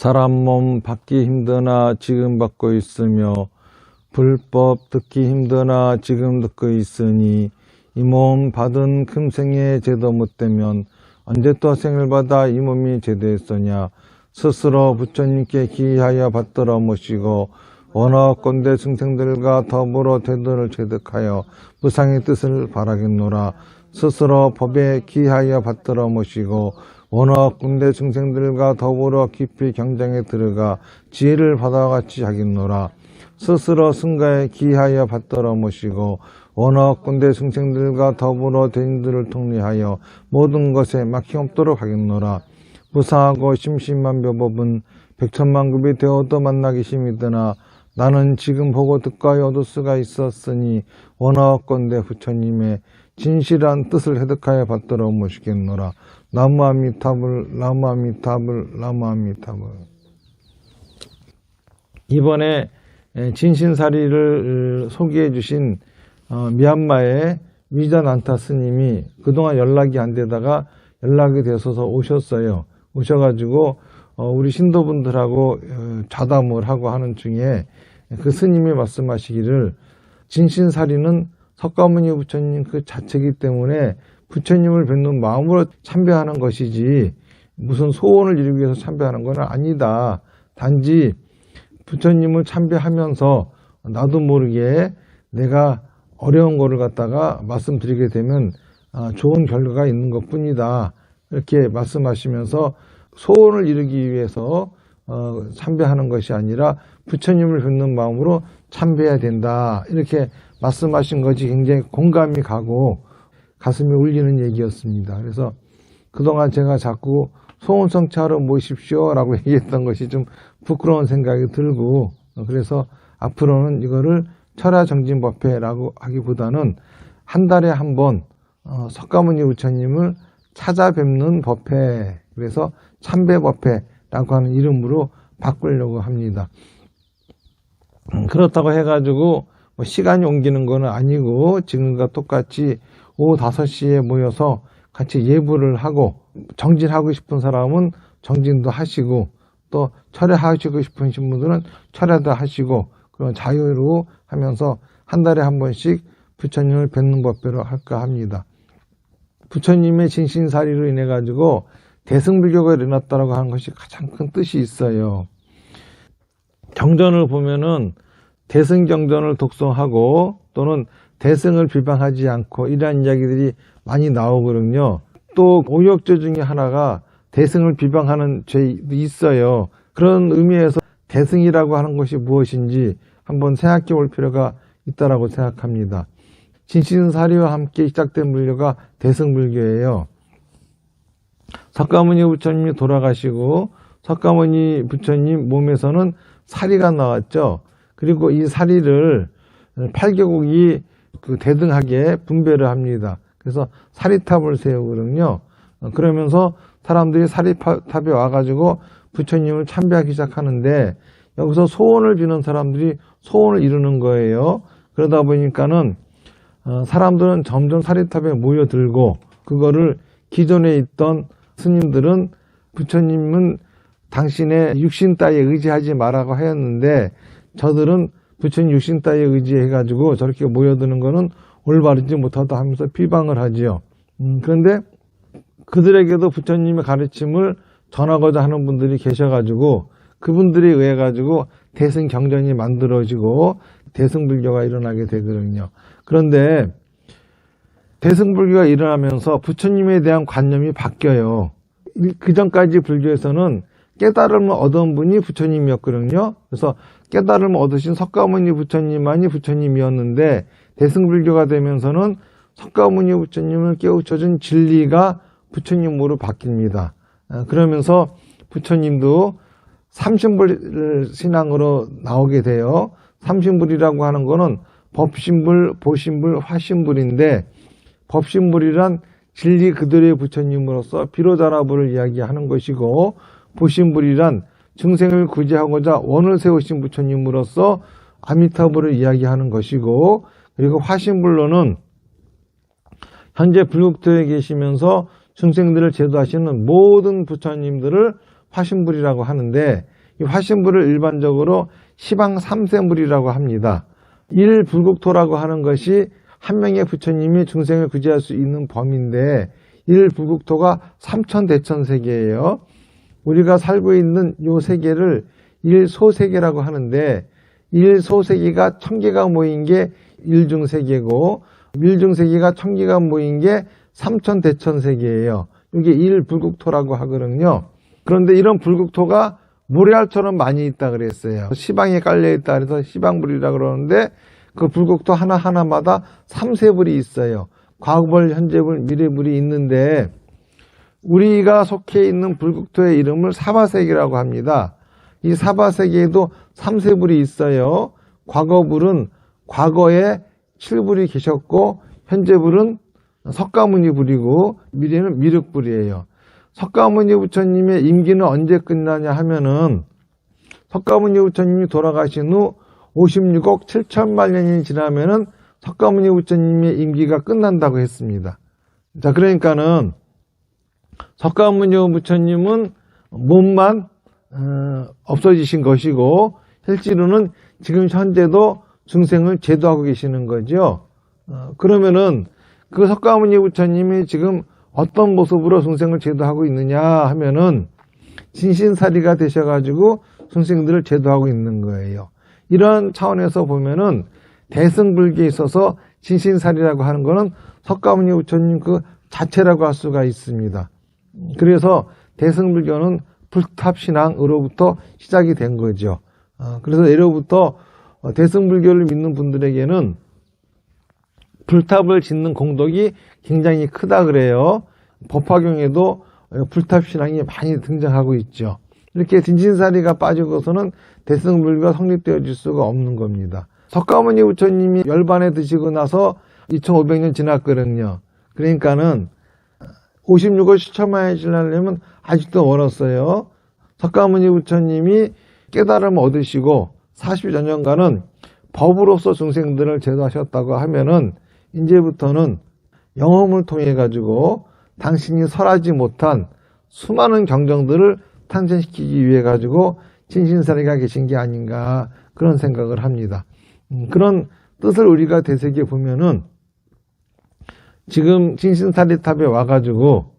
사람 몸 받기 힘드나 지금 받고 있으며 불법 듣기 힘드나 지금 듣고 있으니 이 몸 받은 금생에 제도 못되면 언제 또 생을 받아 이 몸이 제도했으냐. 스스로 부처님께 기하여 받들어 모시고 원어건대 중생들과 더불어 대도를 체득하여 무상의 뜻을 바라겠노라. 스스로 법에 기하여 받들어 모시고 원어군대 중생들과 더불어 깊이 경장에 들어가 지혜를 받아같이 하겠노라. 스스로 승가에 기하여 받들어 모시고 원어군대 중생들과 더불어 대인들을 통리하여 모든 것에 막힘없도록 하겠노라. 무상하고 심심만묘법은 백천만급이 되어도 만나기 심이드나 나는 지금 보고 듣고하여 얻을 수가 있었으니 원어건대 부처님의 진실한 뜻을 해득하여 받들어 모시겠노라. 나무아미타불 나무아미타불 나무아미타불. 이번에 진신사리를 소개해 주신 미얀마의 위자난타 스님이 그동안 연락이 안 되다가 연락이 되어서 오셨어요. 오셔가지고 우리 신도분들하고 좌담을 하고 하는 중에 그 스님이 말씀하시기를 진신사리는 석가모니 부처님 그 자체이기 때문에 부처님을 뵙는 마음으로 참배하는 것이지 무슨 소원을 이루기 위해서 참배하는 건 아니다. 단지 부처님을 참배하면서 나도 모르게 내가 어려운 거를 갖다가 말씀드리게 되면 좋은 결과가 있는 것 뿐이다. 이렇게 말씀하시면서 소원을 이루기 위해서 참배하는 것이 아니라 부처님을 뵙는 마음으로 참배해야 된다. 이렇게 말씀하신 것이 굉장히 공감이 가고 가슴이 울리는 얘기였습니다. 그래서 그동안 제가 자꾸 소원성취하러 모십시오 라고 얘기했던 것이 좀 부끄러운 생각이 들고, 그래서 앞으로는 이거를 철야정진법회라고 하기보다는 한 달에 한 번 석가모니 부처님을 찾아뵙는 법회, 그래서 참배법회라고 하는 이름으로 바꾸려고 합니다. 그렇다고 해가지고 시간이 옮기는 건 아니고 지금과 똑같이 오후 5시에 모여서 같이 예불을 하고 정진하고 싶은 사람은 정진도 하시고 또 철야하시고 싶으신 분들은 철야도 하시고 그런 자유로 하면서 한 달에 한 번씩 부처님을 뵙는 법회로 할까 합니다. 부처님의 진신사리로 인해 가지고 대승불교가 일어났다고 하는 것이 가장 큰 뜻이 있어요. 경전을 보면은 대승경전을 독송하고 또는 대승을 비방하지 않고 이러한 이야기들이 많이 나오거든요. 또 오역죄 중에 하나가 대승을 비방하는 죄도 있어요. 그런 의미에서 대승이라고 하는 것이 무엇인지 한번 생각해 볼 필요가 있다고 생각합니다. 진신사리와 함께 시작된 불교가 대승불교예요. 석가모니 부처님이 돌아가시고 석가모니 부처님 몸에서는 사리가 나왔죠. 그리고 이 사리를 8개국이 대등하게 분배를 합니다. 그래서 사리탑을 세우거든요. 그러면서 사람들이 사리탑에 와가지고 부처님을 참배하기 시작하는데 여기서 소원을 비는 사람들이 소원을 이루는 거예요. 그러다 보니까는 사람들은 점점 사리탑에 모여들고 그거를 기존에 있던 스님들은 부처님은 당신의 육신 따위에 의지하지 말라고 하였는데 저들은 부처님 육신 따위에 의지해가지고 저렇게 모여드는 거는 올바르지 못하다 하면서 비방을 하지요. 그런데 그들에게도 부처님의 가르침을 전하고자 하는 분들이 계셔가지고 그분들에 의해 가지고 대승경전이 만들어지고 대승불교가 일어나게 되거든요. 그런데 대승불교가 일어나면서 부처님에 대한 관념이 바뀌어요. 그 전까지 불교에서는 깨달음을 얻은 분이 부처님이었거든요. 그래서 깨달음을 얻으신 석가모니 부처님만이 부처님이었는데 대승불교가 되면서는 석가모니 부처님을 깨우쳐준 진리가 부처님으로 바뀝니다. 그러면서 부처님도 삼신불 신앙으로 나오게 돼요. 삼신불이라고 하는 거는 법신불, 보신불, 화신불인데 법신불이란 진리 그대로의 부처님으로서 비로자라불을 이야기하는 것이고 보신불이란 증생을 구제하고자 원을 세우신 부처님으로서 아미타불을 이야기하는 것이고 그리고 화신불로는 현재 불국토에 계시면서 중생들을 제도하시는 모든 부처님들을 화신불이라고 하는데 이 화신불을 일반적으로 시방 3세물이라고 합니다. 일불국토라고 하는 것이 한 명의 부처님이 중생을 구제할 수 있는 범위인데 일불국토가 삼천대천세계예요. 우리가 살고 있는 요 세계를 일소세계라고 하는데 일소세계가 천개가 모인 게 일중세계고 밀중세계가 천개가 모인 게 삼천대천세계예요. 이게 일불국토라고 하거든요. 그런데 이런 불국토가 모래알처럼 많이 있다 그랬어요. 시방에 깔려있다 그래서 시방불이라고 그러는데 그 불국토 하나하나마다 3세불이 있어요. 과거불, 현재불, 미래불이 있는데 우리가 속해 있는 불국토의 이름을 사바세계라고 합니다. 이 사바세계에도 3세불이 있어요. 과거불은 과거에 7불이 계셨고 현재불은 석가모니 불이고 미래는 미륵불이에요. 석가모니 부처님의 임기는 언제 끝나냐 하면은 석가모니 부처님이 돌아가신 후 56억 7천만 년이 지나면은 석가모니 부처님의 임기가 끝난다고 했습니다. 자, 그러니까는 석가모니 부처님은 몸만 없어지신 것이고 실제로는 지금 현재도 중생을 제도하고 계시는 거죠. 그러면은 그 석가모니 부처님이 지금 어떤 모습으로 중생을 제도하고 있느냐 하면은 진신사리가 되셔가지고 중생들을 제도하고 있는 거예요. 이런 차원에서 보면은 대승불교에 있어서 진신사리라고 하는 거는 석가모니 부처님 그 자체라고 할 수가 있습니다. 그래서 대승불교는 불탑신앙으로부터 시작이 된 거죠. 그래서 예로부터 대승불교를 믿는 분들에게는 불탑을 짓는 공덕이 굉장히 크다 그래요. 법화경에도 불탑신앙이 많이 등장하고 있죠. 이렇게 진신사리가 빠지고서는 대승불교가 성립되어질 수가 없는 겁니다. 석가모니 부처님이 열반에 드시고 나서 2500년 지났거든요. 그러니까는 56억 7천만 년이 지나려면 아직도 멀었어요. 석가모니 부처님이 깨달음을 얻으시고 40여 년간은 법으로서 중생들을 제도하셨다고 하면은 이제부터는 영험을 통해 가지고 당신이 설하지 못한 수많은 경정들을 탄생시키기 위해 가지고 진신사리가 계신 게 아닌가 그런 생각을 합니다. 그런 뜻을 우리가 되새겨 보면은 지금 진신사리탑에 와가지고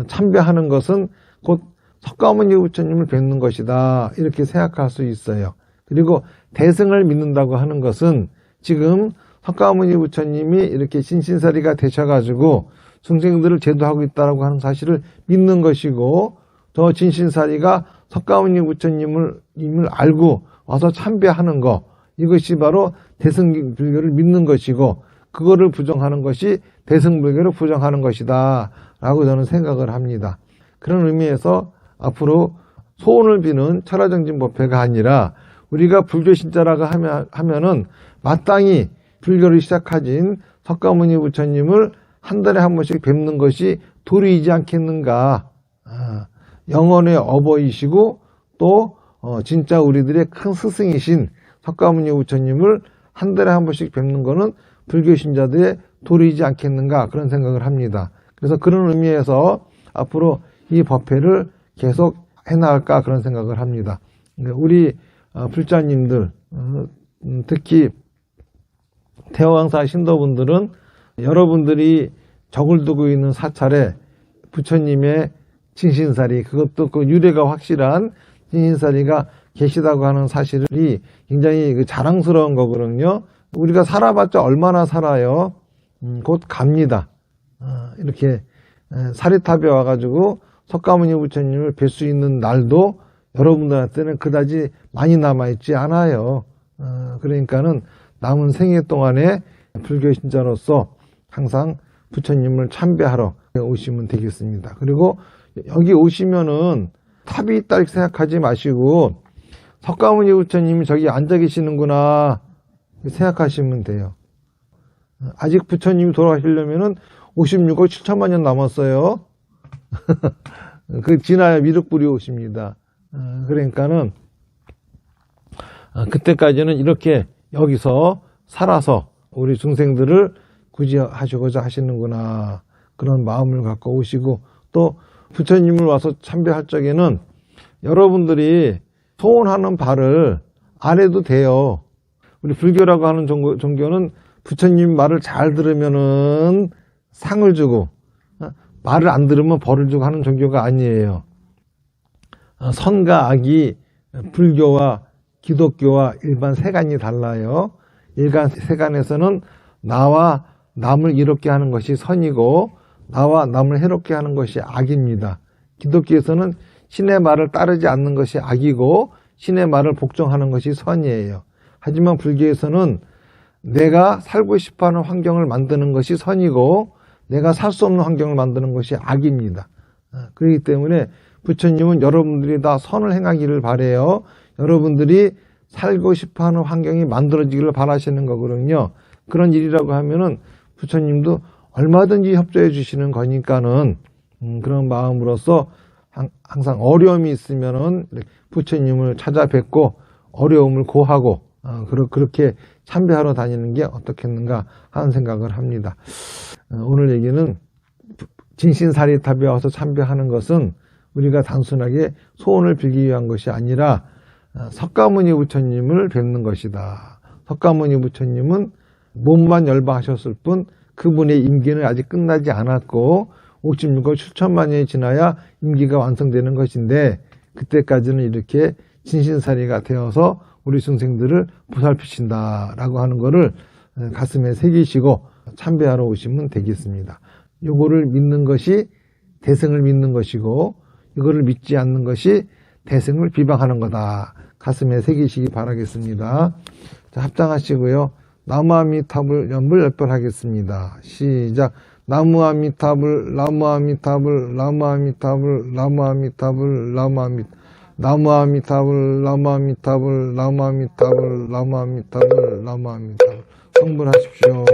참배하는 것은 곧 석가모니 부처님을 뵙는 것이다 이렇게 생각할 수 있어요. 그리고 대승을 믿는다고 하는 것은 지금 석가모니 부처님이 이렇게 진신사리가 되셔가지고 중생들을 제도하고 있다고 하는 사실을 믿는 것이고 저 진신사리가 석가모니 부처님을 알고 와서 참배하는 것 이것이 바로 대승불교를 믿는 것이고 그거를 부정하는 것이 대승불교를 부정하는 것이다 라고 저는 생각을 합니다. 그런 의미에서 앞으로 소원을 비는 철화정진법회가 아니라 우리가 불교 신자라고 하면은 마땅히 불교를 시작하신 석가모니 부처님을 한 달에 한 번씩 뵙는 것이 도리이지 않겠는가. 영혼의 어버이시고 또 진짜 우리들의 큰 스승이신 석가모니 부처님을 한 달에 한 번씩 뵙는 것은 불교 신자들의 도리이지 않겠는가 그런 생각을 합니다. 그래서 그런 의미에서 앞으로 이 법회를 계속 해나갈까 그런 생각을 합니다. 우리 불자님들 특히 태화강사 신도분들은 여러분들이 적을 두고 있는 사찰에 부처님의 진신사리 그것도 그 유래가 확실한 진신사리가 계시다고 하는 사실이 굉장히 자랑스러운 거거든요. 우리가 살아봤자 얼마나 살아요. 곧 갑니다. 이렇게 사리탑에 와가지고 석가모니 부처님을 뵐 수 있는 날도 여러분들한테는 그다지 많이 남아있지 않아요. 그러니까는 남은 생애 동안에 불교 신자로서 항상 부처님을 참배하러 오시면 되겠습니다. 그리고 여기 오시면은 탑이 있다 이렇게 생각하지 마시고 석가모니 부처님이 저기 앉아 계시는구나 생각하시면 돼요. 아직 부처님이 돌아가시려면은 56억 7천만 년 남았어요. 그 지나야 미륵불이 오십니다. 그러니까는 그때까지는 이렇게 여기서 살아서 우리 중생들을 구제하시고자 하시는구나 그런 마음을 갖고 오시고 또 부처님을 와서 참배할 적에는 여러분들이 소원하는 바를 안 해도 돼요. 우리 불교라고 하는 종교는 부처님 말을 잘 들으면은 상을 주고 말을 안 들으면 벌을 주고 하는 종교가 아니에요. 선과 악이 불교와 기독교와 일반 세간이 달라요. 일반 세간에서는 나와 남을 이롭게 하는 것이 선이고 나와 남을 해롭게 하는 것이 악입니다. 기독교에서는 신의 말을 따르지 않는 것이 악이고 신의 말을 복종하는 것이 선이에요. 하지만 불교에서는 내가 살고 싶어하는 환경을 만드는 것이 선이고 내가 살 수 없는 환경을 만드는 것이 악입니다. 그렇기 때문에 부처님은 여러분들이 다 선을 행하기를 바라요. 여러분들이 살고 싶어하는 환경이 만들어지기를 바라시는 거거든요. 그런 일이라고 하면은 부처님도 얼마든지 협조해 주시는 거니까는 그런 마음으로서 항상 어려움이 있으면은 부처님을 찾아뵙고 어려움을 고하고 그렇게 참배하러 다니는 게 어떻겠는가 하는 생각을 합니다. 오늘 얘기는 진신사리탑에 와서 참배하는 것은 우리가 단순하게 소원을 빌기 위한 것이 아니라 석가모니 부처님을 뵙는 것이다. 석가모니 부처님은 몸만 열방하셨을 뿐 그분의 임기는 아직 끝나지 않았고 56억 7천만 년이 지나야 임기가 완성되는 것인데 그때까지는 이렇게 진신사리가 되어서 우리 중생들을 보살피신다라고 하는 것을 가슴에 새기시고 참배하러 오시면 되겠습니다. 요거를 믿는 것이 대승을 믿는 것이고 이거를 믿지 않는 것이 대승을 비방하는 거다. 가슴에 새기시기 바라겠습니다. 자, 합장하시고요. 나무아미타불 연불 10번 하겠습니다. 시작. 나무아미타불 나무아미타불 나무아미타불 나무아미타불 나무아미타불 나무아미타불 나무아미타불 나무아미타불 나무아미타불 성불하십시오.